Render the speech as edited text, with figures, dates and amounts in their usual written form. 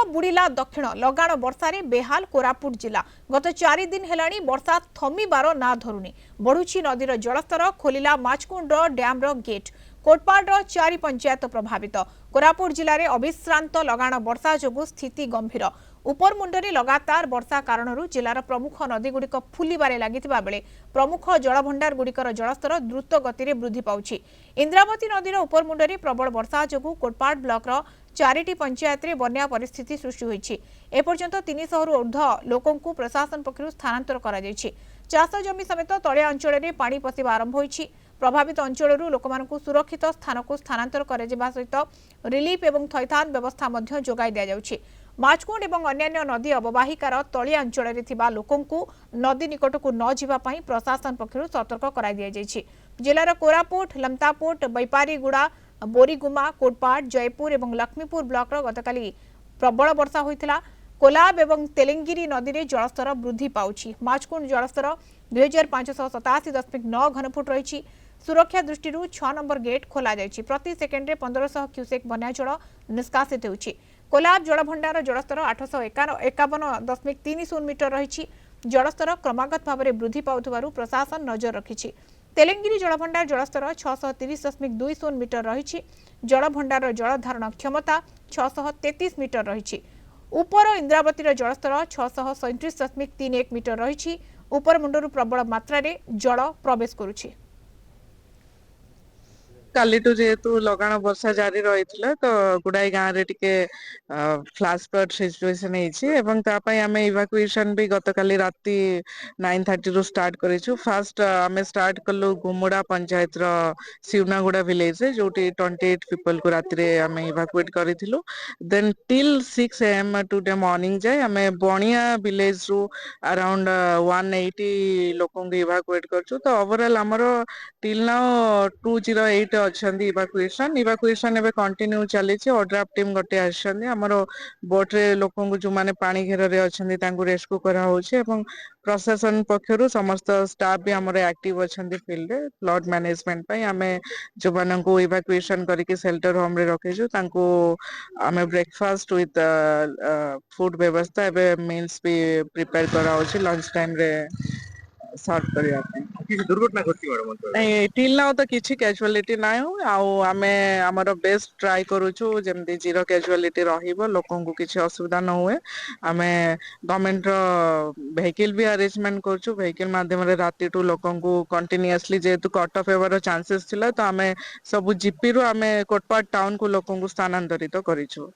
बुड़ीला दक्षिण लगाण वर्षारे बेहाल कोरापुट जिला गत 4 दिन हेलाणी वर्षा थमिबार ना धरुनी बढ़ुची नदीर जलस्तर खोलिला माचकुंड डैम गेट कोटपाड़ 4 पंचायत प्रभावित कोरापुट जिले में अविश्रांत लगाण वर्षा जोगु स्थिति गंभीर उपरमुंडे लगातार वर्षा कारण जिलार प्रमुख नदीगुड़िक फुलिबारे लागिथिबा बेले प्रमुख जलभंडार गुड़िकर जलस्तर द्रुत गति वृद्धि पाउछि। इंद्रावती नदीर उपरमुंडे प्रबल वर्षा जोगु कोटपाड़ ब्लॉकर 4टी पंचायत रे बन्या परिस्थिति सृष्टि होइछि। एपर्यंत 300 रु ऊर्ध्व लोकंकु प्रशासन पक्षरु स्थानांतर करा जायछि। चाष जमी समेत तलिया अंचल में पानी पशिबा आरंभ होइछि। प्रभावित अंचलरू लोकमानकु सुरक्षित स्थानकु स्थानांतर करा जिबा सहित रिलीफ एवं थैथान व्यवस्था मध्य जोगाई दिया जाउछि। माचकुंड एवं अन्यान्य नदी अववाहिकार तलिया अंचल में थिबा लोकंकु नदी निकटकु न जिबा पई प्रशासन पक्षरु सतर्क करा दिया जायछि। जिलार कोरापुट लमतापुट बैपारीगुड़ा बोरीगुमा कोटपाड़ जयपुर एवं लक्ष्मीपुर ब्लॉक गतकाली प्रबल वर्षा होइतिला। कोलाब एवं तेलेंगिरी नदी में जलस्तर वृद्धि पाउछि। माचकुंड जलस्तर 2587.9 घनफुट रही। सुरक्षा दृष्टि 6 नंबर गेट खोल जाइछि। प्रति सेकेंड 1500 क्यूसेक बन्या जल निष्कासित होउछि। कोलाब जलभंडार जलस्तर 851.30 मीटर रही। जलस्तर क्रमागत भाव में वृद्धि पाउथिबारु प्रशासन नजर रखिछि। तेलेंगिरी जलभंडार जलस्तर 630.20 मीटर रही। जलभंडार जलधारण क्षमता 633 मीटर रही। उपर इंद्रावतीर जलस्तर 637.31 मीटर रही। उपर मुंडरू प्रबल मात्रा रे जल प्रवेश करुछि। कालीटू जेहेतु लगाण वर्षा जारी रही तो गुड़ाई गाँव रे टिके फ्लाश फ्लड सिचुएशन आम इवाकुएशन भी गतकाली राति 9:30 रु स्टार्ट करिछु। फास्ट आम स्टार्ट कलु गुमुड़ा पंचायत रो सिवनागुड़ा विलेज रे जोटी 28 पीपल को राति रे आम इवाकुएट करिथिलु। Then till 6 AM today morning जाए आम बणिया विलेज रु अराउंड 180 लोकन इवाकुएट करछु। तो ओवरऑल हमर टिल नाउ 208 अछंदी इवाकुएशन एबे कंटिन्यू चलीछि। ओड्राफ टीम गोटे आछंदी हमर बोट रे लोकन को जो माने पानी घेर रे अछंदी तांको रेस्क्यू करा होछि एवं प्रशासन पक्षरु समस्त स्टाफ भी हमर एक्टिव अछंदी फील्ड रे फ्लड मैनेजमेंट पई हमें जो मानन को इवाकुएशन करके शेल्टर होम रे रखेछु। तांको हमें ब्रेकफास्ट विथ फूड व्यवस्था एबे मील्स भी प्रिपेयर करा होछि लंच टाइम रे सर्व करिया पे। किसी दुर्घटना घटी नहीं टिल नाउ तो किसी कैजुअलिटी नाइ हो आउ आमे हमर बेस्ट ट्राई करूछु जेमदी जीरो कैजुअलिटी रहिबो लोकन को किसी असुविधा न हुए। आमे गवर्नमेंट रो व्हीकल भी अरेंजमेंट करछु। व्हीकल माध्यम रे राति टू लोकन को कंटिन्यूअसली जेतु कट ऑफ हेवर चांसेस थिला तो आमे सब जीपी रु आमे कोटपाड़ टाउन को लोकन को स्थानांतरित करिछु।